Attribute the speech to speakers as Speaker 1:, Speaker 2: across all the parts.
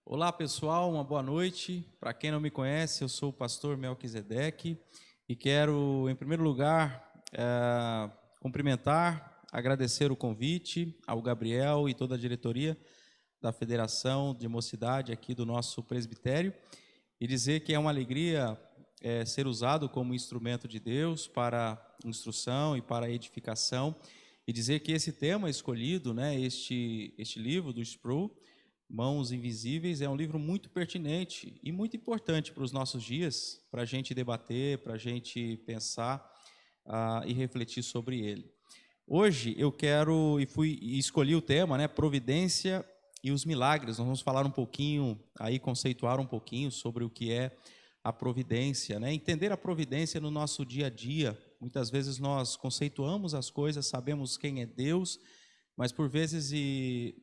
Speaker 1: Olá pessoal, uma boa noite. Para quem não me conhece, eu sou o pastor Melquisedeque e quero, em primeiro lugar, cumprimentar, agradecer o convite ao Gabriel e toda a diretoria da Federação de Mocidade aqui do nosso presbitério e dizer que é uma alegria ser usado como instrumento de Deus para instrução e para edificação e dizer que esse tema escolhido, né, este livro do Sproul, Mãos Invisíveis, é um livro muito pertinente e muito importante para os nossos dias, para a gente debater, para a gente pensar e refletir sobre ele. Hoje eu quero e escolhi o tema, né, Providência e os Milagres. Nós vamos falar um pouquinho, aí conceituar um pouquinho sobre o que é a providência, né? Entender a providência no nosso dia a dia. Muitas vezes nós conceituamos as coisas, sabemos quem é Deus, mas por vezes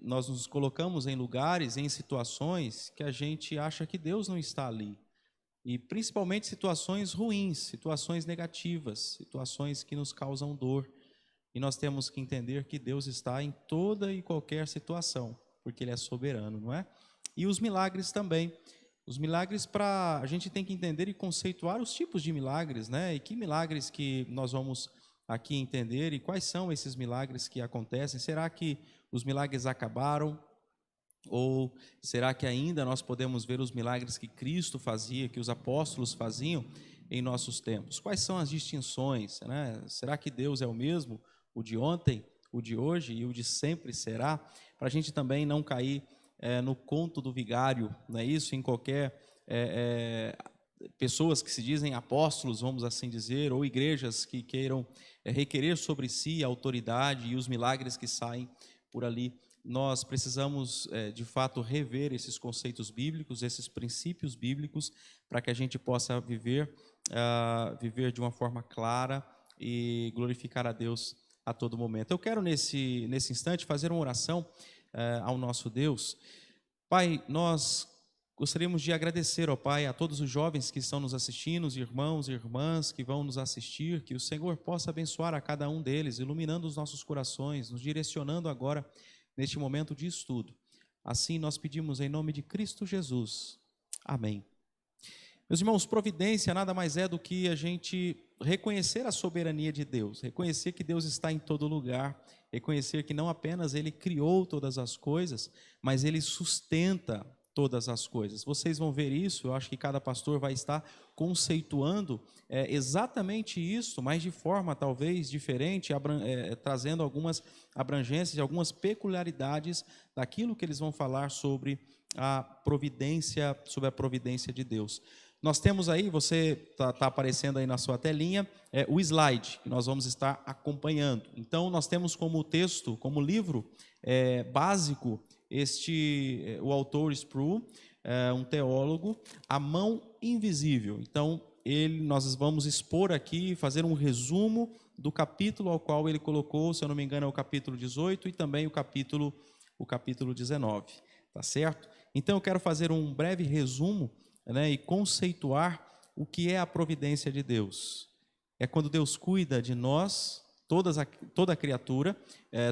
Speaker 1: nós nos colocamos em lugares, em situações que a gente acha que Deus não está ali. E principalmente situações ruins, situações negativas, situações que nos causam dor. E nós temos que entender que Deus está em toda e qualquer situação, porque Ele é soberano, não é? E os milagres também. Os milagres, a gente tem que entender e conceituar os tipos de milagres, né? E que milagres que nós vamos aqui entender e quais são esses milagres que acontecem. Será que os milagres acabaram? Ou será que ainda nós podemos ver os milagres que Cristo fazia, que os apóstolos faziam em nossos tempos? Quais são as distinções, né? Será que Deus é o mesmo, o de ontem, o de hoje e o de sempre será? Para a gente também não cair no conto do vigário, não é isso? Em qualquer pessoas que se dizem apóstolos, vamos assim dizer, ou igrejas que queiram requerer sobre si a autoridade e os milagres que saem por ali. Nós precisamos, de fato, rever esses conceitos bíblicos, esses princípios bíblicos, para que a gente possa viver de uma forma clara e glorificar a Deus a todo momento. Eu quero, nesse instante, fazer uma oração ao nosso Deus. Pai, nós gostaríamos de agradecer, ó Pai, a todos os jovens que estão nos assistindo, os irmãos e irmãs que vão nos assistir, que o Senhor possa abençoar a cada um deles, iluminando os nossos corações, nos direcionando agora neste momento de estudo. Assim nós pedimos em nome de Cristo Jesus. Amém. Meus irmãos, providência nada mais é do que a gente reconhecer a soberania de Deus, reconhecer que Deus está em todo lugar, reconhecer que não apenas Ele criou todas as coisas, mas Ele sustenta todas as coisas. Vocês vão ver isso, eu acho que cada pastor vai estar conceituando exatamente isso, mas de forma talvez diferente, trazendo algumas abrangências, algumas peculiaridades daquilo que eles vão falar sobre a providência de Deus. Nós temos aí, você está aparecendo aí na sua telinha, o slide que nós vamos estar acompanhando. Então, nós temos como texto, como livro básico, o autor Sproul, um teólogo, A Mão Invisível. Então, nós vamos expor aqui, fazer um resumo do capítulo ao qual ele colocou, se eu não me engano, é o capítulo 18 e também o capítulo 19, tá certo? Então, eu quero fazer um breve resumo, né, e conceituar o que é a providência de Deus. É quando Deus cuida de nós, toda a criatura,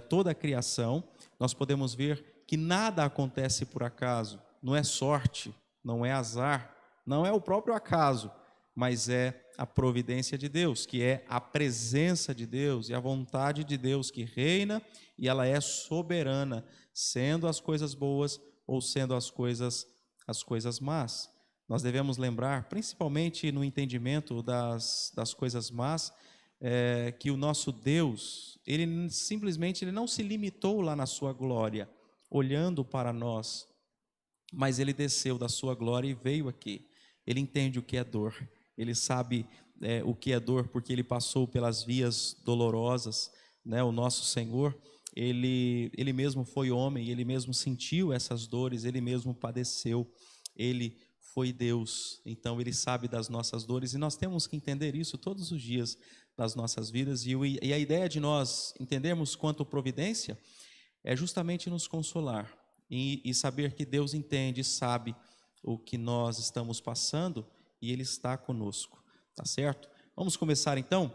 Speaker 1: toda a criação. Nós podemos ver que nada acontece por acaso, não é sorte, não é azar, não é o próprio acaso, mas é a providência de Deus, que é a presença de Deus e a vontade de Deus que reina, e ela é soberana, sendo as coisas boas ou sendo as coisas más. Nós devemos lembrar, principalmente no entendimento das coisas más, que o nosso Deus, Ele simplesmente não se limitou lá na sua glória, olhando para nós, mas Ele desceu da sua glória e veio aqui. Ele entende o que é dor, Ele sabe o que é dor, porque Ele passou pelas vias dolorosas, né? O nosso Senhor, ele mesmo foi homem, Ele mesmo sentiu essas dores, Ele mesmo padeceu, Ele foi Deus, então Ele sabe das nossas dores e nós temos que entender isso todos os dias das nossas vidas. E a ideia de nós entendermos quanto providência é justamente nos consolar e saber que Deus entende e sabe o que nós estamos passando e Ele está conosco, tá certo? Vamos começar então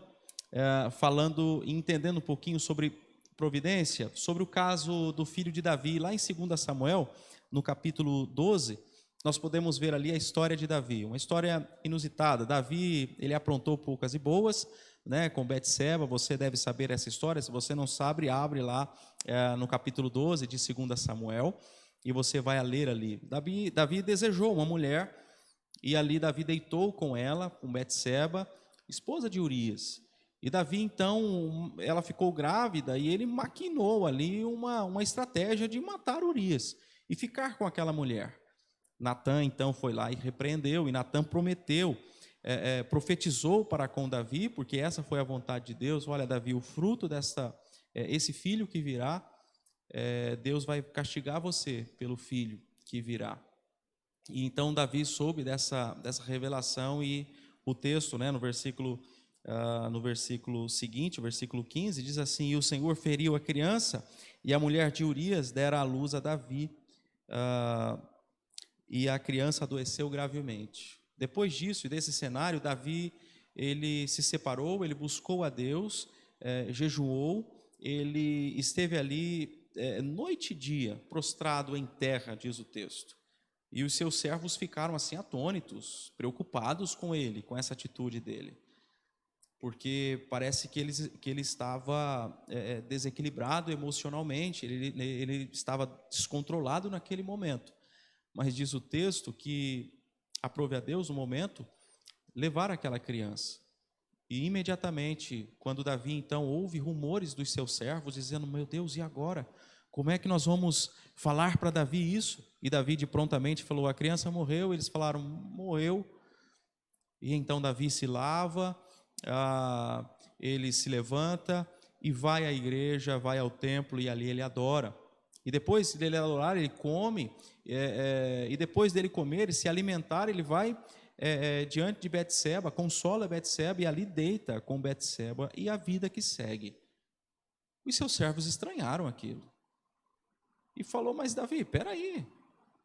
Speaker 1: falando e entendendo um pouquinho sobre providência sobre o caso do filho de Davi. Lá em 2 Samuel, no capítulo 12, nós podemos ver ali a história de Davi, uma história inusitada. Davi, ele aprontou poucas e boas, né, com Betseba. Você deve saber essa história. Se você não sabe, abre lá no capítulo 12 de 2 Samuel, e você vai a ler ali. Davi desejou uma mulher, e ali Davi deitou com ela, com Betseba, esposa de Urias. E Davi, então, ela ficou grávida, e ele maquinou ali uma estratégia de matar Urias e ficar com aquela mulher. Natã, então, foi lá e repreendeu, e Natã prometeu, profetizou para com Davi, porque essa foi a vontade de Deus. Olha, Davi, o fruto esse filho que virá, Deus vai castigar você pelo filho que virá. E então Davi soube dessa revelação, e o texto, né, no versículo seguinte, o versículo 15, diz assim: e o Senhor feriu a criança, e a mulher de Urias dera à luz a Davi, e a criança adoeceu gravemente. Depois disso e desse cenário, Davi, ele se separou, ele buscou a Deus, jejuou, ele esteve ali noite e dia, prostrado em terra, diz o texto. E os seus servos ficaram assim atônitos, preocupados com ele, com essa atitude dele, porque parece que ele estava desequilibrado emocionalmente, ele estava descontrolado naquele momento. Mas diz o texto que aprove a Deus o momento levar aquela criança. E imediatamente, quando Davi então ouve rumores dos seus servos dizendo: meu Deus, e agora? Como é que nós vamos falar para Davi isso? E Davi de prontamente falou: a criança morreu. Eles falaram: morreu. E então Davi se lava, ele se levanta e vai à igreja, vai ao templo, e ali ele adora. E depois dele adorar, ele come, e depois dele comer e se alimentar, ele vai diante de Betseba, consola Betseba, e ali deita com Betseba, e a vida que segue. Os seus servos estranharam aquilo. E falou: mas Davi, peraí,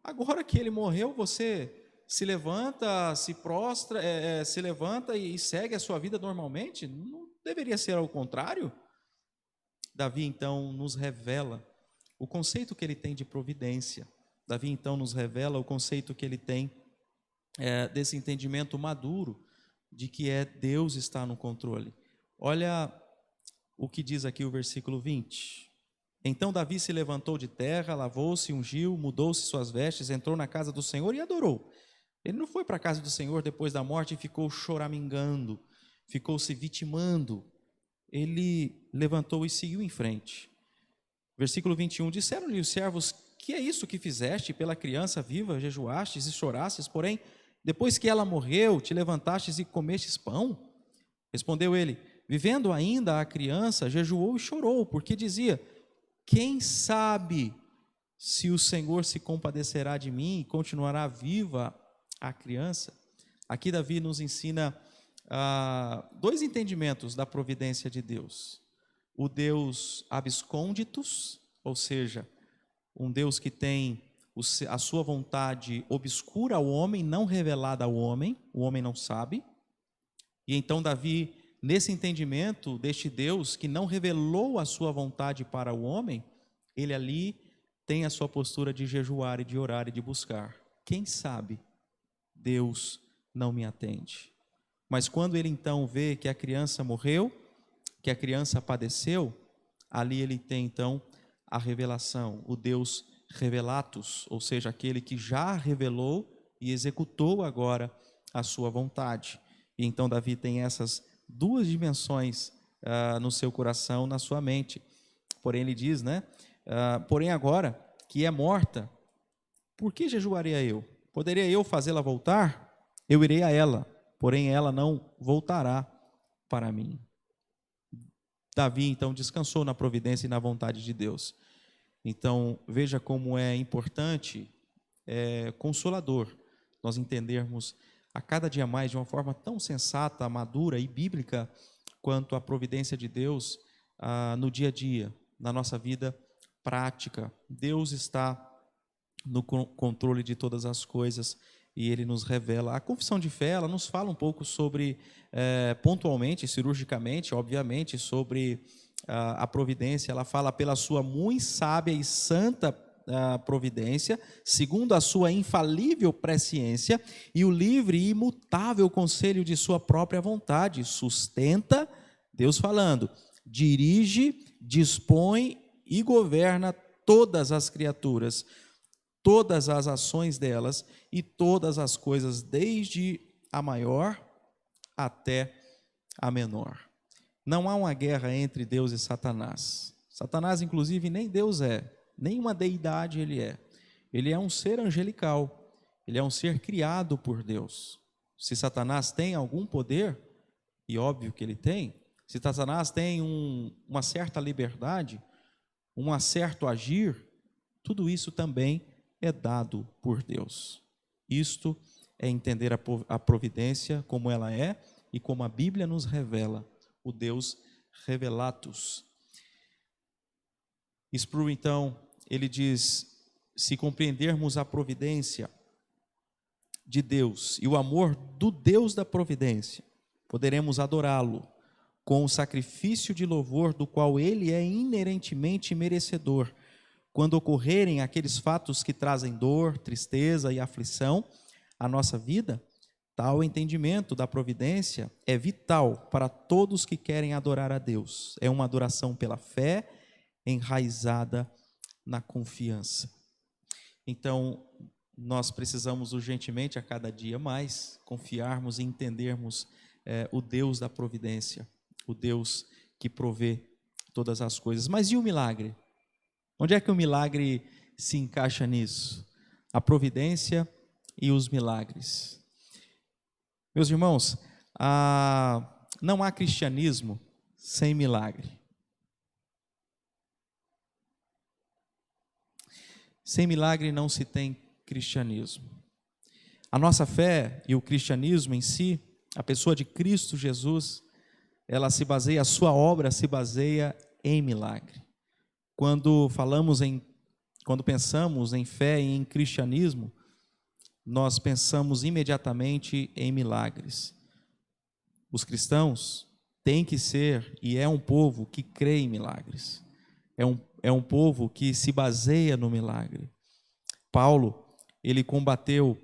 Speaker 1: agora que ele morreu, você se levanta, se prostra, se levanta e segue a sua vida normalmente? Não deveria ser ao contrário? Davi então nos revela o conceito que ele tem de providência. Davi então nos revela o conceito que ele tem desse entendimento maduro de que Deus está no controle. Olha o que diz aqui o versículo 20. Então Davi se levantou de terra, lavou-se, ungiu, mudou-se suas vestes, entrou na casa do Senhor e adorou. Ele não foi para a casa do Senhor depois da morte e ficou choramingando, ficou se vitimando. Ele levantou e seguiu em frente. Versículo 21, disseram-lhe os servos: que é isso que fizeste? Pela criança viva jejuastes e chorastes, porém, depois que ela morreu, te levantastes e comestes pão? Respondeu ele: vivendo ainda a criança, jejuou e chorou, porque dizia: quem sabe se o Senhor se compadecerá de mim e continuará viva a criança? Aqui Davi nos ensina dois entendimentos da providência de Deus. O Deus abscônditus, ou seja, um Deus que tem a sua vontade obscura ao homem, não revelada ao homem, o homem não sabe. E então Davi, nesse entendimento deste Deus que não revelou a sua vontade para o homem, ele ali tem a sua postura de jejuar e de orar e de buscar. Quem sabe Deus não me atende? Mas quando ele então vê que a criança morreu, que a criança padeceu, ali ele tem então a revelação, o Deus revelatus, ou seja, aquele que já revelou e executou agora a sua vontade. E então Davi tem essas duas dimensões no seu coração, na sua mente. Porém ele diz, né? Porém agora que é morta, por que jejuaria eu? Poderia eu fazê-la voltar? Eu irei a ela, porém ela não voltará para mim. Davi então descansou na providência e na vontade de Deus. Então veja como é importante, consolador, nós entendermos a cada dia mais de uma forma tão sensata, madura e bíblica quanto a providência de Deus no dia a dia, na nossa vida prática. Deus está no controle de todas as coisas e Ele nos revela. A confissão de fé, ela nos fala um pouco sobre, pontualmente, cirurgicamente, obviamente, sobre a providência, ela fala pela sua muito sábia e santa providência, segundo a sua infalível presciência e o livre e imutável conselho de sua própria vontade, sustenta, Deus falando, dirige, dispõe e governa todas as criaturas, todas as ações delas e todas as coisas, desde a maior até a menor. Não há uma guerra entre Deus e Satanás. Satanás, inclusive, nem Deus é, nem uma deidade ele é. Ele é um ser angelical, ele é um ser criado por Deus. Se Satanás tem algum poder, e óbvio que ele tem, se Satanás tem uma certa liberdade, um certo agir, tudo isso também é dado por Deus. Isto é entender a providência como ela é e como a Bíblia nos revela, o Deus revelatus. Sproul, então, ele diz, se compreendermos a providência de Deus e o amor do Deus da providência, poderemos adorá-lo com o sacrifício de louvor do qual ele é inerentemente merecedor, quando ocorrerem aqueles fatos que trazem dor, tristeza e aflição à nossa vida. Tal entendimento da providência é vital para todos que querem adorar a Deus. É uma adoração pela fé, enraizada na confiança. Então, nós precisamos urgentemente, a cada dia mais, confiarmos e entendermos o Deus da providência, o Deus que provê todas as coisas. Mas e o milagre? Onde é que o milagre se encaixa nisso? A providência e os milagres. Meus irmãos, não há cristianismo sem milagre. Sem milagre não se tem cristianismo. A nossa fé e o cristianismo em si, a pessoa de Cristo Jesus, a sua obra se baseia em milagre. Quando pensamos em fé e em cristianismo, nós pensamos imediatamente em milagres. Os cristãos têm que ser, e é um povo que crê em milagres. É um povo que se baseia no milagre. Paulo, ele combateu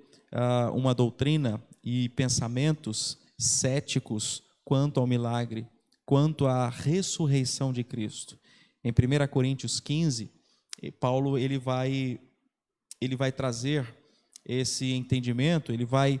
Speaker 1: uma doutrina e pensamentos céticos quanto ao milagre, quanto à ressurreição de Cristo. Em 1 Coríntios 15, Paulo ele vai trazer esse entendimento, ele vai,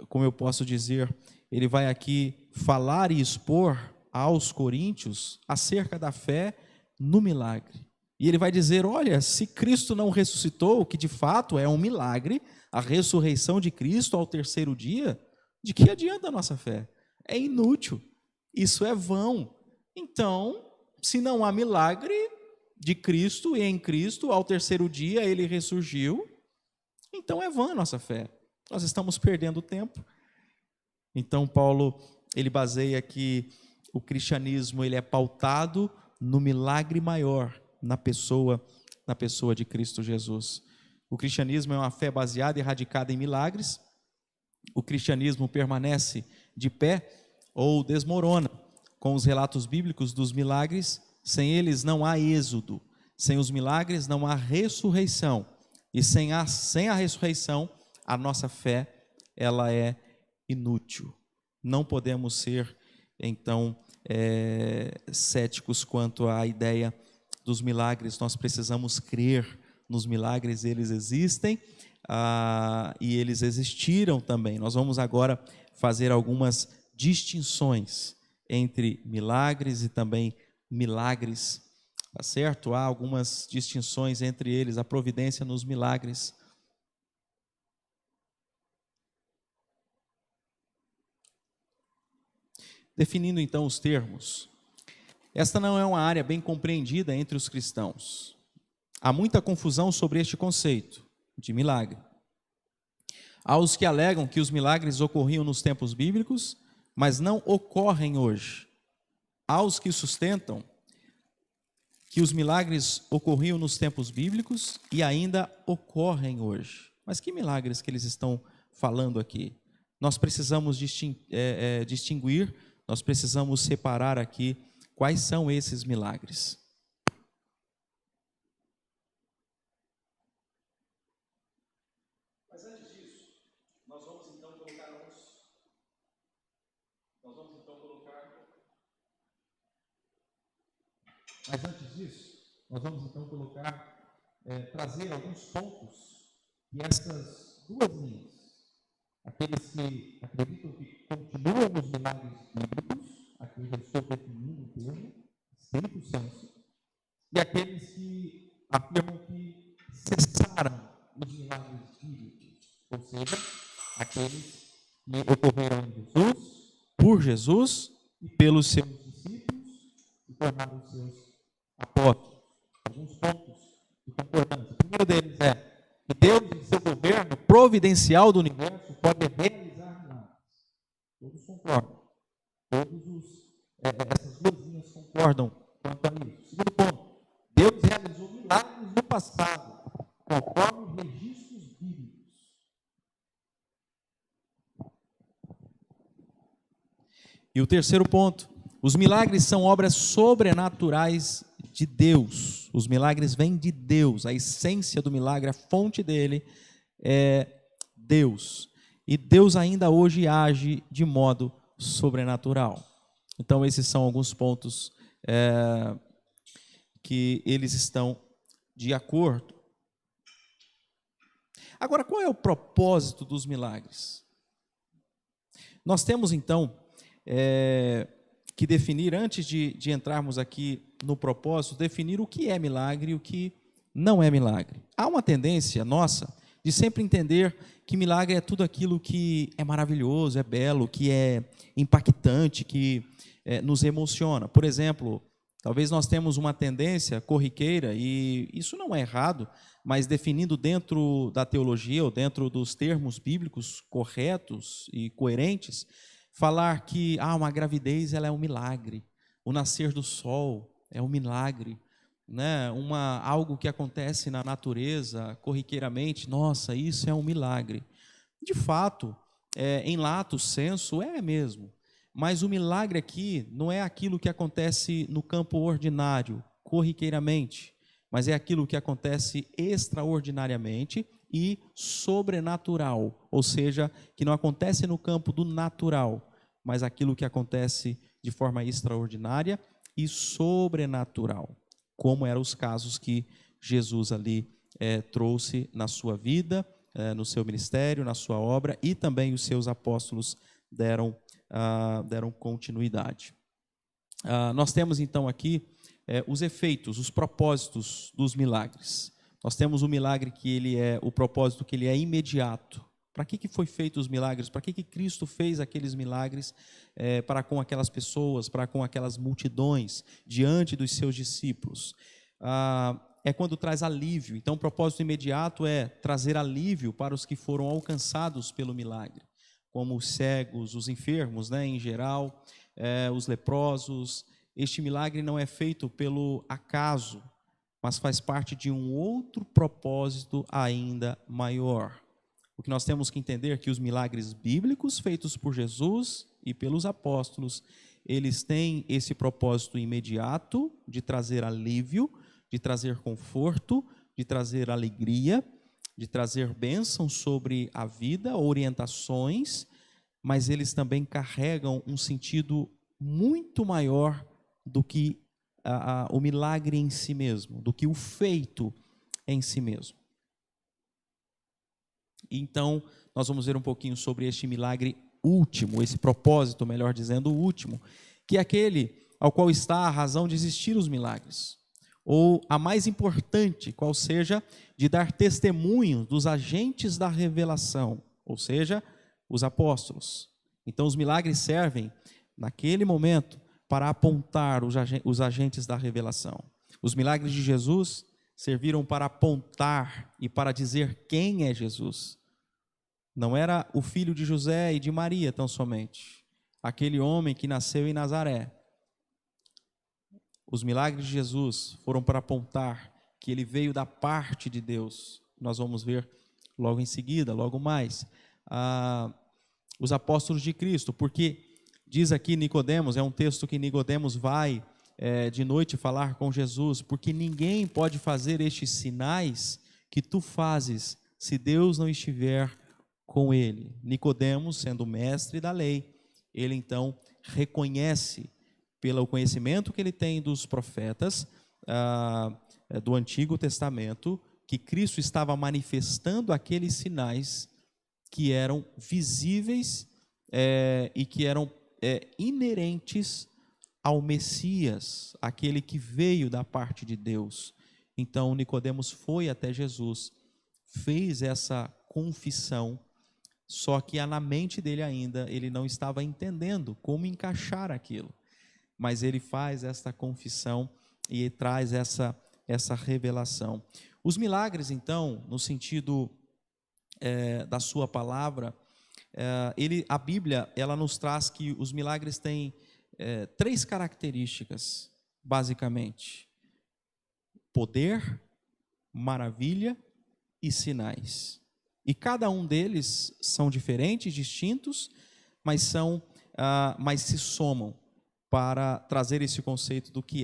Speaker 1: como eu posso dizer, ele vai aqui falar e expor aos coríntios acerca da fé no milagre. E ele vai dizer, olha, se Cristo não ressuscitou, que de fato é um milagre, a ressurreição de Cristo ao terceiro dia, de que adianta a nossa fé? É inútil, isso é vão. Então, se não há milagre de Cristo e em Cristo, ao terceiro dia ele ressurgiu, então é vã a nossa fé. Nós estamos perdendo tempo. Então, Paulo, ele baseia que o cristianismo ele é pautado no milagre maior, na pessoa de Cristo Jesus. O cristianismo é uma fé baseada e radicada em milagres. O cristianismo permanece de pé ou desmorona com os relatos bíblicos dos milagres. Sem eles não há êxodo. Sem os milagres não há ressurreição. E sem a ressurreição, a nossa fé ela é inútil. Não podemos ser, então, céticos quanto à ideia dos milagres. Nós precisamos crer nos milagres, eles existem e eles existiram também. Nós vamos agora fazer algumas distinções entre milagres e também milagres, tá certo? Há algumas distinções entre eles, a providência nos milagres. Definindo então os termos, esta não é uma área bem compreendida entre os cristãos. Há muita confusão sobre este conceito de milagre. Há os que alegam que os milagres ocorriam nos tempos bíblicos, mas não ocorrem hoje. Há os que sustentam que os milagres ocorriam nos tempos bíblicos e ainda ocorrem hoje. Mas que milagres que eles estão falando aqui? Nós precisamos distinguir nós precisamos separar aqui quais são esses milagres. Mas antes disso, nós vamos então colocar trazer alguns pontos e essas duas linhas. Aqueles que acreditam que continuam nos milagres bíblicos, aqui eu já estou definindo o termo, estrito senso, e aqueles que afirmam que cessaram os milagres bíblicos, ou seja, aqueles que ocorreram em Jesus, por Jesus e pelos seus discípulos e tornaram os seus apóstolos. Alguns pontos de concordância. O primeiro deles é que Deus, em seu governo providencial do universo, pode realizar milagres. Todos concordam. Essas duas linhas concordam quanto a isso. Segundo ponto, Deus realizou milagres no passado, conforme registros bíblicos. E o terceiro ponto, os milagres são obras sobrenaturais de Deus. Os milagres vêm de Deus. A essência do milagre, a fonte dele é Deus. E Deus ainda hoje age de modo sobrenatural. Então, esses são alguns pontos que eles estão de acordo. Agora, qual é o propósito dos milagres? Nós temos, então, que definir, antes de entrarmos aqui no propósito, definir o que é milagre e o que não é milagre. Há uma tendência nossa de sempre entender que milagre é tudo aquilo que é maravilhoso, é belo, que é impactante, que nos emociona. Por exemplo, talvez nós temos uma tendência corriqueira, e isso não é errado, mas definindo dentro da teologia ou dentro dos termos bíblicos corretos e coerentes, falar que uma gravidez ela é um milagre, o nascer do sol é um milagre, né? Algo que acontece na natureza corriqueiramente, nossa, isso é um milagre. De fato, em lato sensu é mesmo, mas o milagre aqui não é aquilo que acontece no campo ordinário, corriqueiramente, mas é aquilo que acontece extraordinariamente e sobrenatural, ou seja, que não acontece no campo do natural, mas aquilo que acontece de forma extraordinária e sobrenatural, como eram os casos que Jesus ali trouxe na sua vida, no seu ministério, na sua obra, e também os seus apóstolos deram continuidade. Nós temos então aqui os efeitos, os propósitos dos milagres. Nós temos o milagre que ele o propósito que ele é imediato. Para que foi feito os milagres? Para que Cristo fez aqueles milagres para com aquelas pessoas, para com aquelas multidões, diante dos seus discípulos? É quando traz alívio. Então, o propósito imediato é trazer alívio para os que foram alcançados pelo milagre, como os cegos, os enfermos, né, em geral, os leprosos. Este milagre não é feito pelo acaso, mas faz parte de um outro propósito ainda maior. O que nós temos que entender é que os milagres bíblicos feitos por Jesus e pelos apóstolos, eles têm esse propósito imediato de trazer alívio, de trazer conforto, de trazer alegria, de trazer bênção sobre a vida, orientações, mas eles também carregam um sentido muito maior do que o milagre em si mesmo, do que o feito em si mesmo. Então, nós vamos ver um pouquinho sobre este milagre último, esse propósito, melhor dizendo, o último, que é aquele ao qual está a razão de existir os milagres, ou a mais importante, qual seja, de dar testemunho dos agentes da revelação, ou seja, os apóstolos. Então, os milagres servem, naquele momento, para apontar os agentes da revelação. Os milagres de Jesus serviram para apontar e para dizer quem é Jesus. Não era o filho de José e de Maria tão somente, aquele homem que nasceu em Nazaré. Os milagres de Jesus foram para apontar que ele veio da parte de Deus. Nós vamos ver logo em seguida, logo mais, os apóstolos de Cristo, porque diz aqui Nicodemos, é um texto que Nicodemos vai de noite falar com Jesus, porque ninguém pode fazer estes sinais que tu fazes se Deus não estiver com ele. Nicodemos, sendo mestre da lei, ele então reconhece, pelo conhecimento que ele tem dos profetas do Antigo Testamento, que Cristo estava manifestando aqueles sinais que eram visíveis e que eram inerentes ao Messias, aquele que veio da parte de Deus. Então Nicodemos foi até Jesus, fez essa confissão, só que na mente dele ainda ele não estava entendendo como encaixar aquilo. Mas ele faz esta confissão e traz essa revelação. Os milagres, então, no sentido da sua palavra, a Bíblia ela nos traz que os milagres têm 3 características, basicamente: poder, maravilha e sinais. E cada um deles são diferentes, distintos, mas se somam para trazer esse conceito do que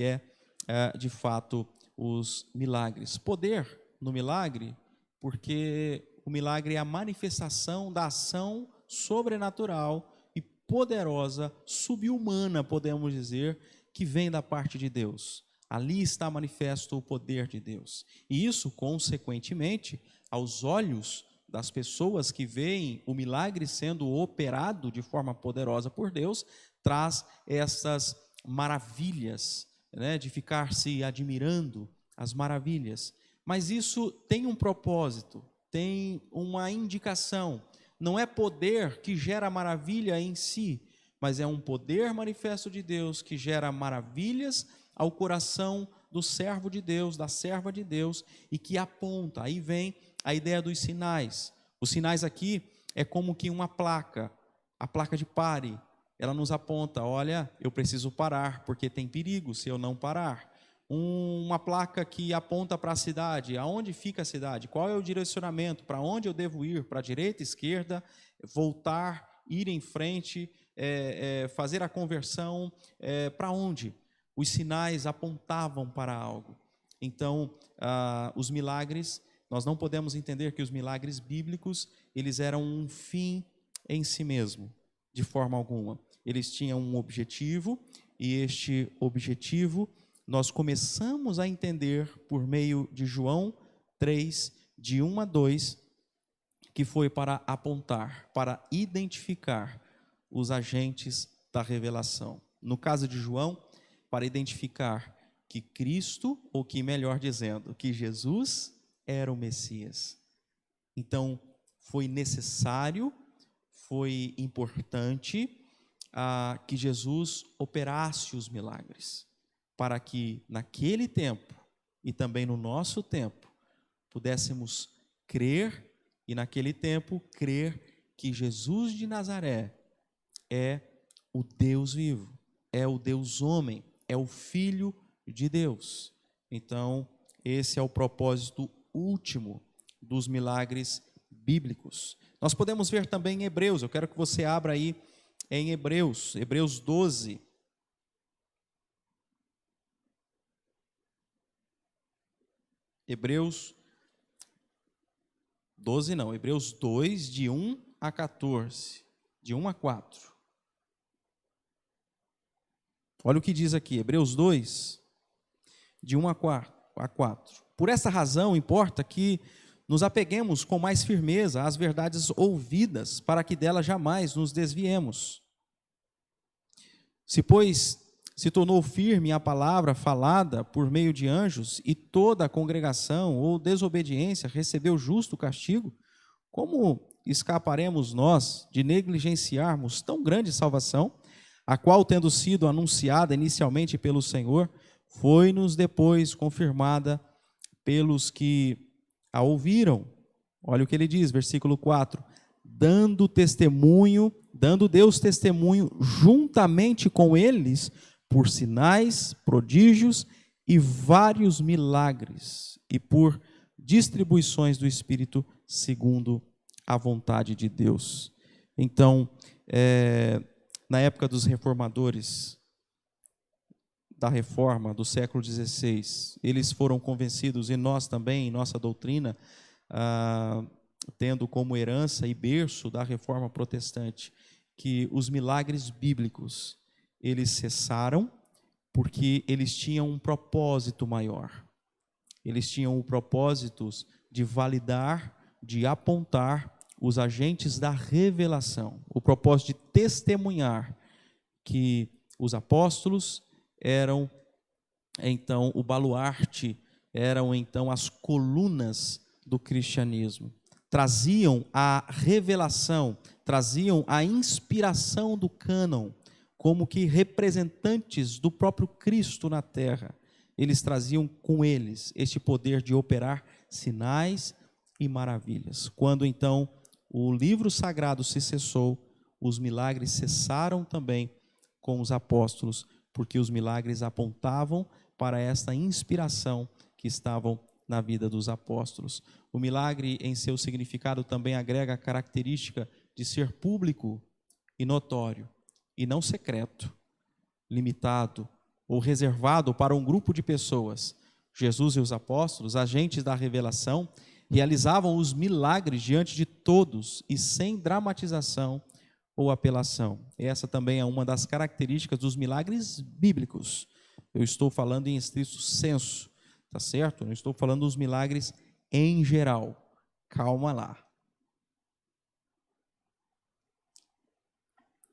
Speaker 1: de fato, os milagres. Poder no milagre, porque o milagre é a manifestação da ação sobrenatural e poderosa, subhumana, podemos dizer, que vem da parte de Deus. Ali está manifesto o poder de Deus. E isso, consequentemente, aos olhos das pessoas que veem o milagre sendo operado de forma poderosa por Deus, traz essas maravilhas, de ficar se admirando as maravilhas. Mas isso tem um propósito, tem uma indicação. Não é poder que gera maravilha em si, mas é um poder manifesto de Deus que gera maravilhas ao coração do servo de Deus, da serva de Deus, e que aponta. Aí vem a ideia dos sinais. Os sinais aqui é como que uma placa, a placa de pare. Ela nos aponta: olha, eu preciso parar, porque tem perigo se eu não parar. Uma placa que aponta para a cidade: aonde fica a cidade, qual é o direcionamento, para onde eu devo ir, para a direita, esquerda, voltar, ir em frente, fazer a conversão, para onde? Os sinais apontavam para algo. Então, os milagres, nós não podemos entender que os milagres bíblicos, eles eram um fim em si mesmo, de forma alguma. Eles tinham um objetivo, e este objetivo nós começamos a entender por meio de João 3, de 1 a 2, que foi para apontar, para identificar os agentes da revelação. No caso de João, para identificar que Cristo, ou que melhor dizendo, que Jesus era o Messias. Então, foi necessário, foi importante que Jesus operasse os milagres, para que naquele tempo e também no nosso tempo pudéssemos crer, e naquele tempo crer que Jesus de Nazaré é o Deus vivo, é o Deus homem, é o Filho de Deus. Então, esse é o propósito último dos milagres bíblicos. Nós podemos ver também em Hebreus, eu quero que você abra aí em Hebreus 12. Hebreus 12 não, Hebreus 2, de 1 a 14, de 1 a 4. Olha o que diz aqui, Hebreus 2, de 1 a 4. Por essa razão, importa que nos apeguemos com mais firmeza às verdades ouvidas, para que delas jamais nos desviemos. Se, pois, se tornou firme a palavra falada por meio de anjos, e toda a congregação ou desobediência recebeu justo castigo, como escaparemos nós de negligenciarmos tão grande salvação, a qual, tendo sido anunciada inicialmente pelo Senhor, foi-nos depois confirmada pelos que a ouviram? Olha o que ele diz, versículo 4: dando Deus testemunho juntamente com eles, por sinais, prodígios e vários milagres, e por distribuições do Espírito segundo a vontade de Deus. Então, na época dos reformadores, da reforma do século XVI, eles foram convencidos, e nós também, em nossa doutrina, tendo como herança e berço da reforma protestante, que os milagres bíblicos, eles cessaram porque eles tinham um propósito maior. Eles tinham o propósito de validar, de apontar os agentes da revelação, o propósito de testemunhar que os apóstolos eram então o baluarte, eram então as colunas do cristianismo. Traziam a revelação, traziam a inspiração do cânon, como que representantes do próprio Cristo na terra. Eles traziam com eles este poder de operar sinais e maravilhas. Quando então o livro sagrado se cessou, os milagres cessaram também com os apóstolos, porque os milagres apontavam para esta inspiração que estavam na vida dos apóstolos. O milagre, em seu significado, também agrega a característica de ser público e notório, e não secreto, limitado ou reservado para um grupo de pessoas. Jesus e os apóstolos, agentes da revelação, realizavam os milagres diante de todos e sem dramatização ou apelação. Essa também é uma das características dos milagres bíblicos. Eu estou falando em estrito senso, tá certo? Não estou falando dos milagres em geral. Calma lá.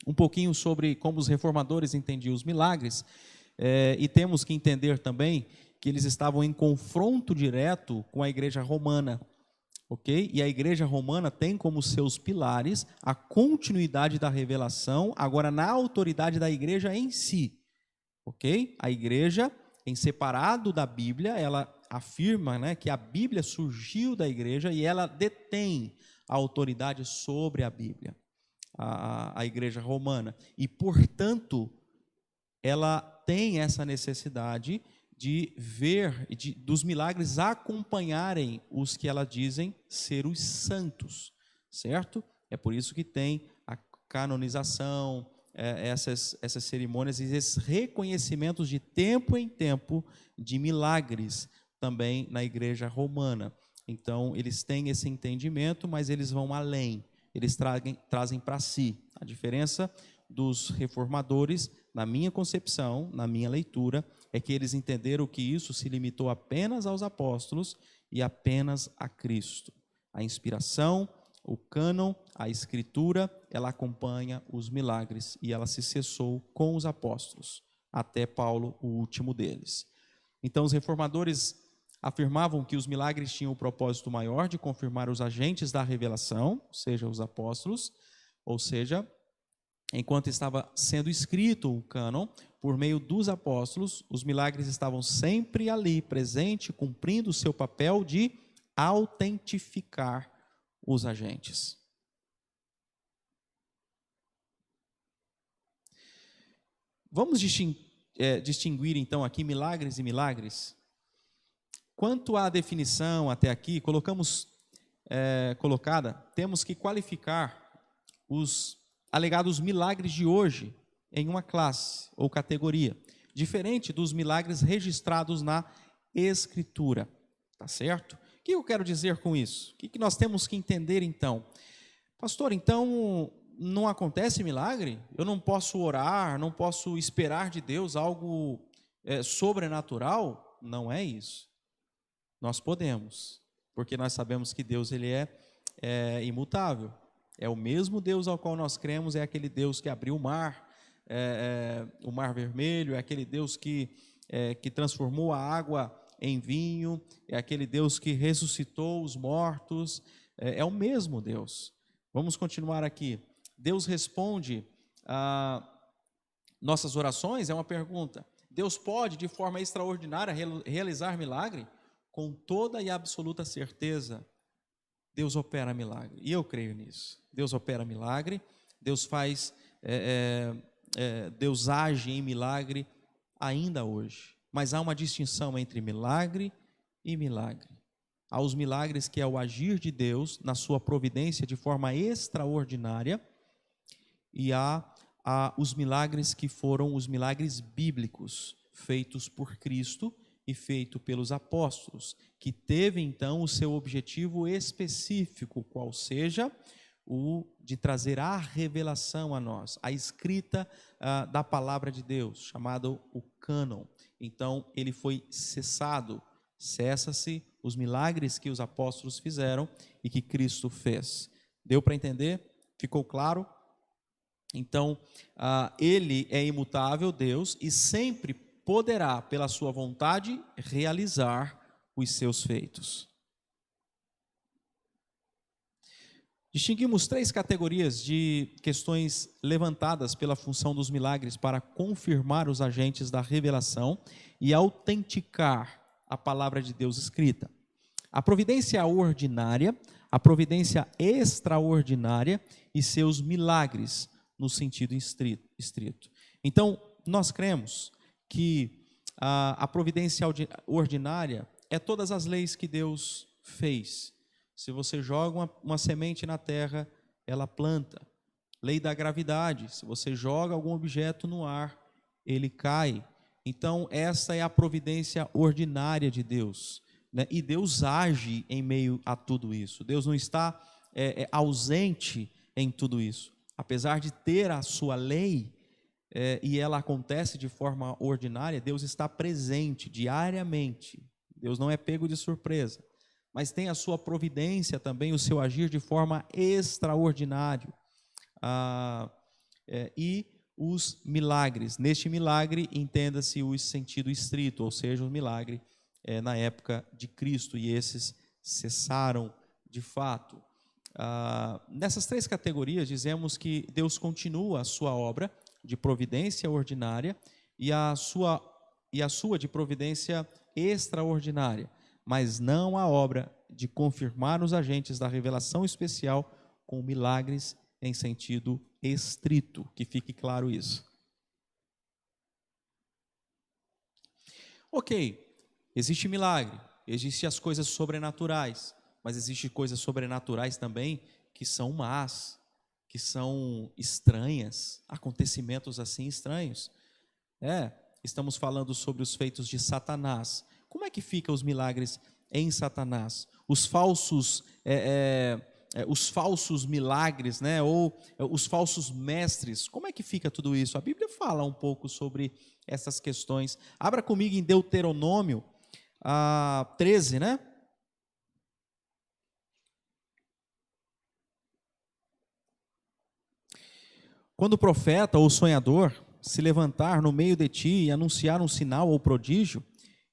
Speaker 1: Um pouquinho sobre como os reformadores entendiam os milagres, e temos que entender também que eles estavam em confronto direto com a igreja romana, ok? E a igreja romana tem como seus pilares a continuidade da revelação, agora na autoridade da igreja em si, ok? A igreja, em separado da Bíblia, ela afirma, né, que a Bíblia surgiu da igreja e ela detém a autoridade sobre a Bíblia, a igreja romana. E, portanto, ela tem essa necessidade de ver, dos milagres acompanharem os que ela dizem ser os santos, certo? É por isso que tem a canonização, essas cerimônias e esses reconhecimentos de tempo em tempo de milagres também na igreja romana. Então, eles têm esse entendimento, mas eles vão além, eles trazem para si. A diferença dos reformadores, na minha concepção, na minha leitura, é que eles entenderam que isso se limitou apenas aos apóstolos e apenas a Cristo. A inspiração, o cânon, a escritura, ela acompanha os milagres e ela se cessou com os apóstolos, até Paulo, o último deles. Então, os reformadores afirmavam que os milagres tinham o propósito maior de confirmar os agentes da revelação, seja os apóstolos, ou seja, enquanto estava sendo escrito o cânon, por meio dos apóstolos, os milagres estavam sempre ali, presente, cumprindo o seu papel de autentificar os agentes. Vamos distinguir, então, aqui milagres e milagres? Quanto à definição até aqui, temos que qualificar os alegados milagres de hoje em uma classe ou categoria, diferente dos milagres registrados na Escritura, tá certo? O que eu quero dizer com isso? O que nós temos que entender então? Pastor, então não acontece milagre? Eu não posso orar, não posso esperar de Deus algo sobrenatural? Não é isso. Nós podemos, porque nós sabemos que Deus ele é imutável. É o mesmo Deus ao qual nós cremos, é aquele Deus que abriu o mar vermelho, é aquele Deus que transformou a água em vinho, é aquele Deus que ressuscitou os mortos, é o mesmo Deus. Vamos continuar aqui. Deus responde a nossas orações? É uma pergunta. Deus pode, de forma extraordinária, realizar milagre? Com toda e absoluta certeza, Deus opera milagre, e eu creio nisso. Deus opera milagre, Deus faz, Deus age em milagre ainda hoje. Mas há uma distinção entre milagre e milagre. Há os milagres que é o agir de Deus na sua providência de forma extraordinária, e há os milagres que foram os milagres bíblicos, feitos por Cristo e feito pelos apóstolos, que teve então o seu objetivo específico, qual seja o de trazer a revelação a nós, a escrita da palavra de Deus, chamado o cânon. Então ele foi cessado, cessa-se os milagres que os apóstolos fizeram e que Cristo fez. Deu para entender? Ficou claro? Então, ele é imutável, Deus, e sempre poderá, pela sua vontade, realizar os seus feitos. Distinguimos 3 categorias de questões levantadas pela função dos milagres para confirmar os agentes da revelação e autenticar a palavra de Deus escrita. A providência ordinária, a providência extraordinária e seus milagres, no sentido estrito. Então, nós cremos que a providência ordinária é todas as leis que Deus fez. Se você joga uma semente na terra, ela planta. Lei da gravidade, se você joga algum objeto no ar, ele cai. Então, essa é a providência ordinária de Deus, né? E Deus age em meio a tudo isso. Deus não está ausente em tudo isso. Apesar de ter a sua lei, e ela acontece de forma ordinária, Deus está presente diariamente. Deus não é pego de surpresa, mas tem a sua providência também, o seu agir de forma extraordinária. E os milagres. Neste milagre, entenda-se o sentido estrito, ou seja, o milagre na época de Cristo, e esses cessaram de fato. Nessas 3 categorias, dizemos que Deus continua a sua obra de providência ordinária e a sua de providência extraordinária, mas não a obra de confirmar os agentes da revelação especial com milagres em sentido estrito, que fique claro isso. Ok, existe milagre, existem as coisas sobrenaturais, mas existem coisas sobrenaturais também que são más, que são estranhas, acontecimentos assim estranhos. Estamos falando sobre os feitos de Satanás. Como é que ficam os milagres em Satanás? Os falsos milagres, né? Ou os falsos mestres, como é que fica tudo isso? A Bíblia fala um pouco sobre essas questões. Abra comigo em Deuteronômio 13, né? Quando o profeta ou sonhador se levantar no meio de ti e anunciar um sinal ou prodígio,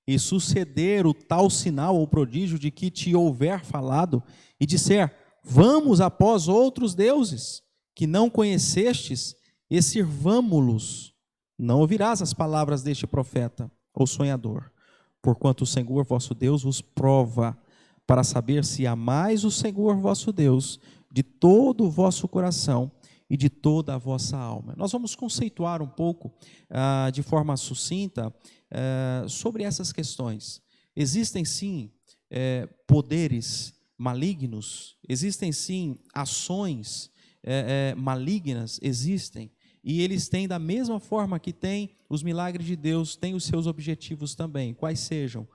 Speaker 1: e suceder o tal sinal ou prodígio de que te houver falado, e disser: vamos após outros deuses que não conhecestes, e sirvamo-los, não ouvirás as palavras deste profeta ou sonhador, porquanto o Senhor vosso Deus vos prova, para saber se amais o Senhor vosso Deus de todo o vosso coração e de toda a vossa alma. Nós vamos conceituar um pouco, de forma sucinta, sobre essas questões. Existem sim poderes malignos, existem sim ações malignas, existem, e eles têm, da mesma forma que tem os milagres de Deus, têm os seus objetivos também, quais sejam: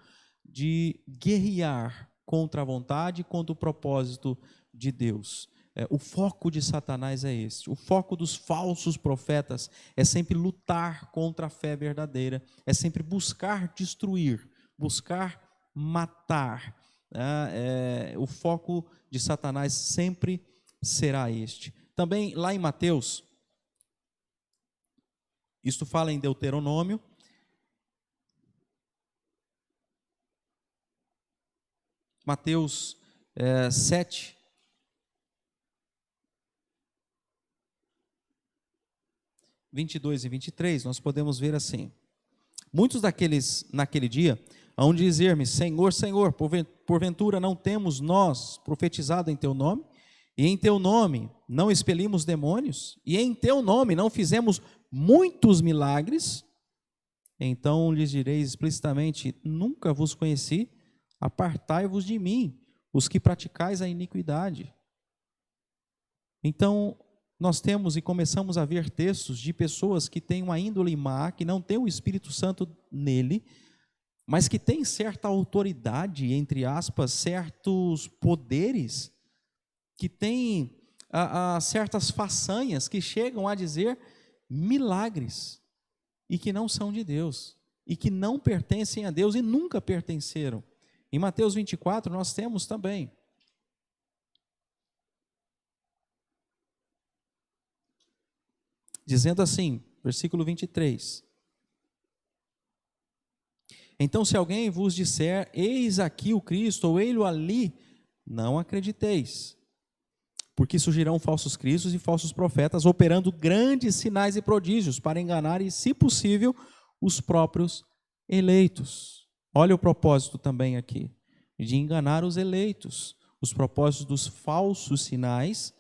Speaker 1: de guerrear contra a vontade e contra o propósito de Deus. O foco de Satanás é esse. O foco dos falsos profetas é sempre lutar contra a fé verdadeira, é sempre buscar destruir, buscar matar. O foco de Satanás sempre será este. Também lá em Mateus, isto fala em Deuteronômio, Mateus 7, (22 e 23), nós podemos ver assim: muitos daqueles naquele dia hão de dizer-me: Senhor, Senhor, porventura não temos nós profetizado em teu nome? E em teu nome não expelimos demônios? E em teu nome não fizemos muitos milagres? Então lhes direis explicitamente: nunca vos conheci, apartai-vos de mim, os que praticais a iniquidade. Então, nós temos e começamos a ver textos de pessoas que têm uma índole má, que não têm o Espírito Santo nele, mas que têm certa autoridade, entre aspas, certos poderes, que têm certas façanhas, que chegam a dizer milagres, e que não são de Deus, e que não pertencem a Deus, e nunca pertenceram. Em Mateus 24 nós temos também. Dizendo assim, versículo 23. Então, se alguém vos disser, eis aqui o Cristo, ou ei-lo ali, não acrediteis. Porque surgirão falsos cristos e falsos profetas, operando grandes sinais e prodígios, para enganar, e, se possível, os próprios eleitos. Olha o propósito também aqui, de enganar os eleitos. Os propósitos dos falsos sinais,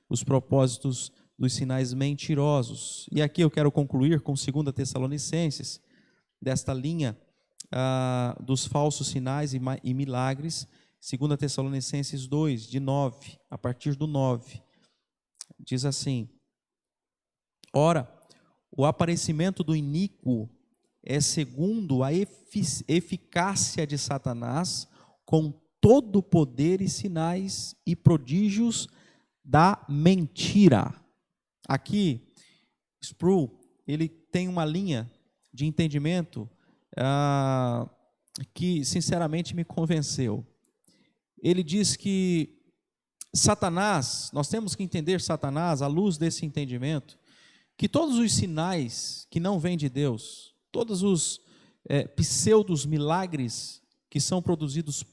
Speaker 1: os propósitos dos sinais mentirosos. E aqui eu quero concluir com 2 Tessalonicenses, desta linha dos falsos sinais e milagres, 2 Tessalonicenses 2, de 9, a partir do 9, diz assim: ora, o aparecimento do iníquo é segundo a eficácia de Satanás, com todo o poder e sinais e prodígios da mentira. Aqui, Sproul, ele tem uma linha de entendimento que sinceramente me convenceu. Ele diz que Satanás, nós temos que entender Satanás à luz desse entendimento, que todos os sinais que não vêm de Deus, todos os pseudos milagres que são produzidos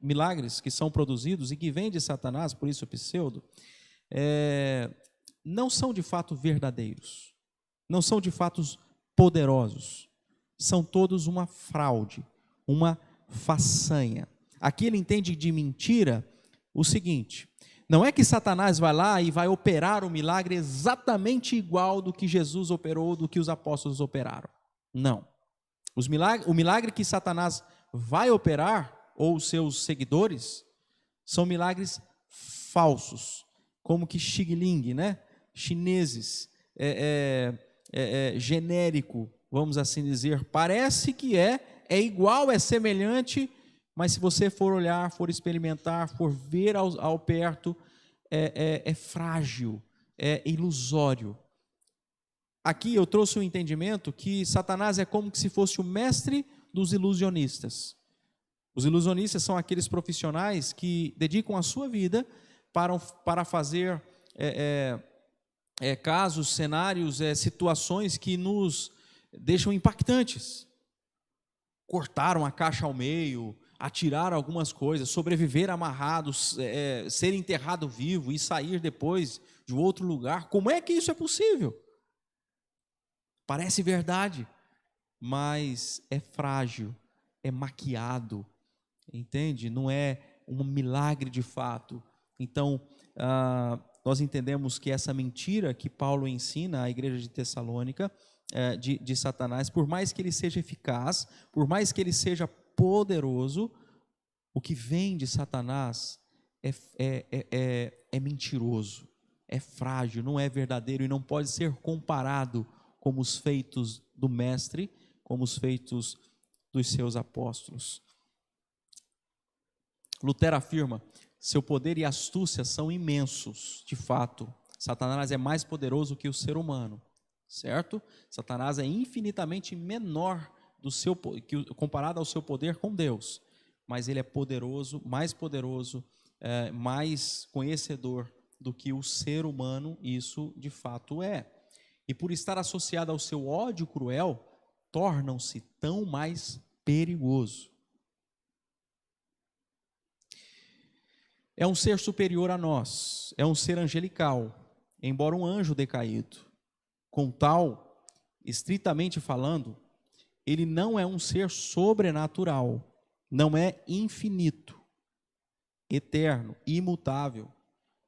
Speaker 1: milagres que são produzidos e que vêm de Satanás, por isso pseudo, não são de fato verdadeiros, não são de fato poderosos, são todos uma fraude, uma façanha. Aqui ele entende de mentira o seguinte: não é que Satanás vai lá e vai operar um milagre exatamente igual do que Jesus operou, do que os apóstolos operaram. Não. O milagre que Satanás vai operar, ou seus seguidores, são milagres falsos, como que Xigling, né? Chineses, genérico, vamos assim dizer. Parece que é igual, é semelhante, mas se você for olhar, for experimentar, for ver ao perto, é frágil, é ilusório. Aqui eu trouxe um entendimento que Satanás é como se fosse o mestre dos ilusionistas. Os ilusionistas são aqueles profissionais que dedicam a sua vida para fazer casos, cenários, situações que nos deixam impactantes. Cortaram a caixa ao meio, atiraram algumas coisas, sobreviver amarrados, ser enterrado vivo e sair depois de outro lugar. Como é que isso é possível? Parece verdade, mas é frágil, é maquiado, entende? Não é um milagre de fato. Então, nós entendemos que essa mentira que Paulo ensina à igreja de Tessalônica, de Satanás, por mais que ele seja eficaz, por mais que ele seja poderoso, o que vem de Satanás é mentiroso, é frágil, não é verdadeiro e não pode ser comparado como os feitos do mestre, como os feitos dos seus apóstolos. Lutero afirma: seu poder e astúcia são imensos, de fato. Satanás é mais poderoso que o ser humano, certo? Satanás é infinitamente menor comparado ao seu poder com Deus, mas ele é poderoso, mais conhecedor do que o ser humano, isso de fato é. E por estar associado ao seu ódio cruel, tornam-se tão mais perigoso. É um ser superior a nós, é um ser angelical, embora um anjo decaído. Com tal, estritamente falando, ele não é um ser sobrenatural, não é infinito, eterno, imutável,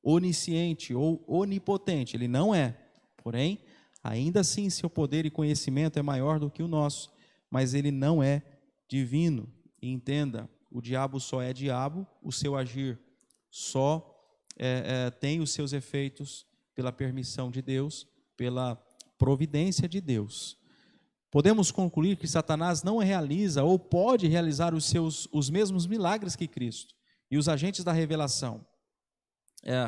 Speaker 1: onisciente ou onipotente, ele não é. Porém, ainda assim, seu poder e conhecimento é maior do que o nosso, mas ele não é divino. E entenda, o diabo só é diabo, o seu agir só tem os seus efeitos pela permissão de Deus, pela providência de Deus. Podemos concluir que Satanás não realiza ou pode realizar os mesmos milagres que Cristo e os agentes da revelação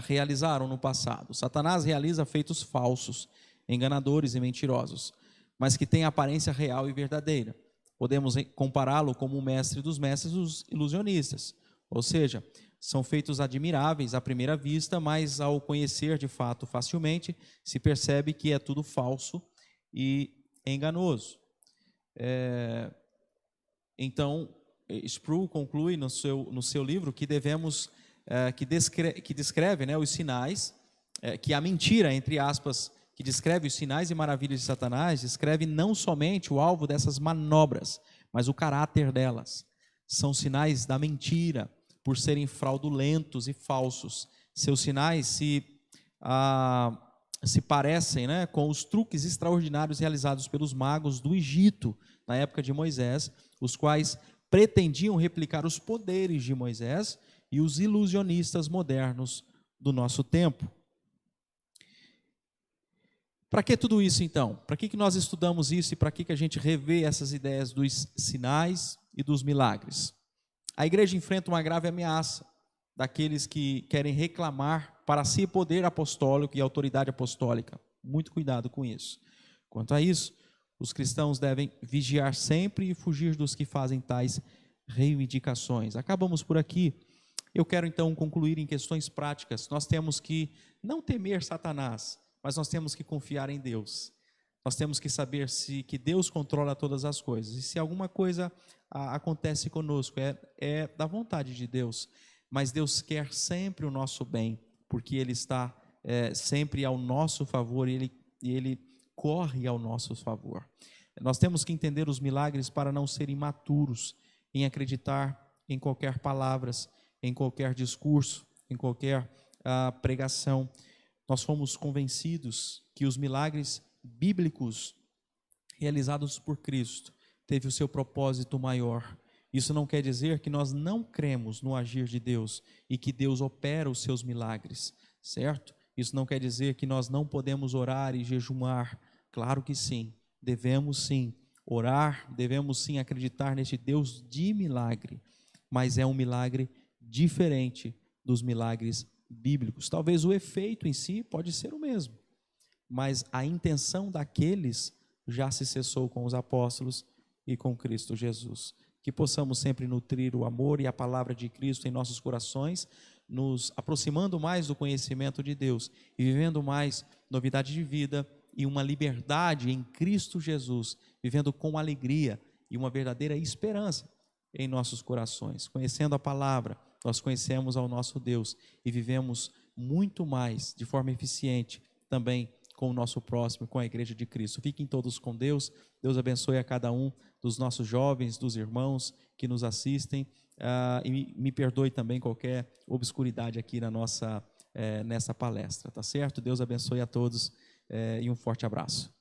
Speaker 1: realizaram no passado. Satanás realiza feitos falsos, enganadores e mentirosos, mas que têm aparência real e verdadeira. Podemos compará-lo como o mestre dos mestres, os ilusionistas. Ou seja, são feitos admiráveis à primeira vista, mas ao conhecer de fato facilmente, se percebe que é tudo falso e enganoso. Então, Sproul conclui no seu livro que devemos, que descreve, né, os sinais, que a mentira, entre aspas, que descreve os sinais e maravilhas de Satanás, descreve não somente o alvo dessas manobras, mas o caráter delas. São sinais da mentira, por serem fraudulentos e falsos. Seus sinais se parecem, né, com os truques extraordinários realizados pelos magos do Egito, na época de Moisés, os quais pretendiam replicar os poderes de Moisés e os ilusionistas modernos do nosso tempo. Para que tudo isso, então? Para que nós estudamos isso e para que a gente revê essas ideias dos sinais e dos milagres? A igreja enfrenta uma grave ameaça daqueles que querem reclamar para si poder apostólico e autoridade apostólica. Muito cuidado com isso. Quanto a isso, os cristãos devem vigiar sempre e fugir dos que fazem tais reivindicações. Acabamos por aqui. Eu quero então concluir em questões práticas. Nós temos que não temer Satanás, mas nós temos que confiar em Deus. Nós temos que saber que Deus controla todas as coisas. E se alguma coisa acontece conosco, é da vontade de Deus. Mas Deus quer sempre o nosso bem, porque Ele está sempre ao nosso favor e Ele corre ao nosso favor. Nós temos que entender os milagres para não ser imaturos em acreditar em qualquer palavras, em qualquer discurso, em qualquer pregação. Nós fomos convencidos que os milagres bíblicos realizados por Cristo teve o seu propósito maior. Isso não quer dizer que nós não cremos no agir de Deus e que Deus opera os seus milagres, certo? Isso não quer dizer que nós não podemos orar e jejuar. Claro que sim, devemos sim orar, devemos sim acreditar neste Deus de milagre, mas é um milagre diferente dos milagres bíblicos. Talvez o efeito em si pode ser o mesmo, mas a intenção daqueles já se cessou com os apóstolos e com Cristo Jesus. Que possamos sempre nutrir o amor e a palavra de Cristo em nossos corações, nos aproximando mais do conhecimento de Deus e vivendo mais novidade de vida e uma liberdade em Cristo Jesus, vivendo com alegria e uma verdadeira esperança em nossos corações. Conhecendo a palavra, nós conhecemos ao nosso Deus e vivemos muito mais, de forma eficiente, também com o nosso próximo, com a igreja de Cristo. Fiquem todos com Deus. Deus abençoe a cada um dos nossos jovens, dos irmãos que nos assistem, e me perdoe também qualquer obscuridade aqui nessa palestra, tá certo? Deus abençoe a todos e um forte abraço.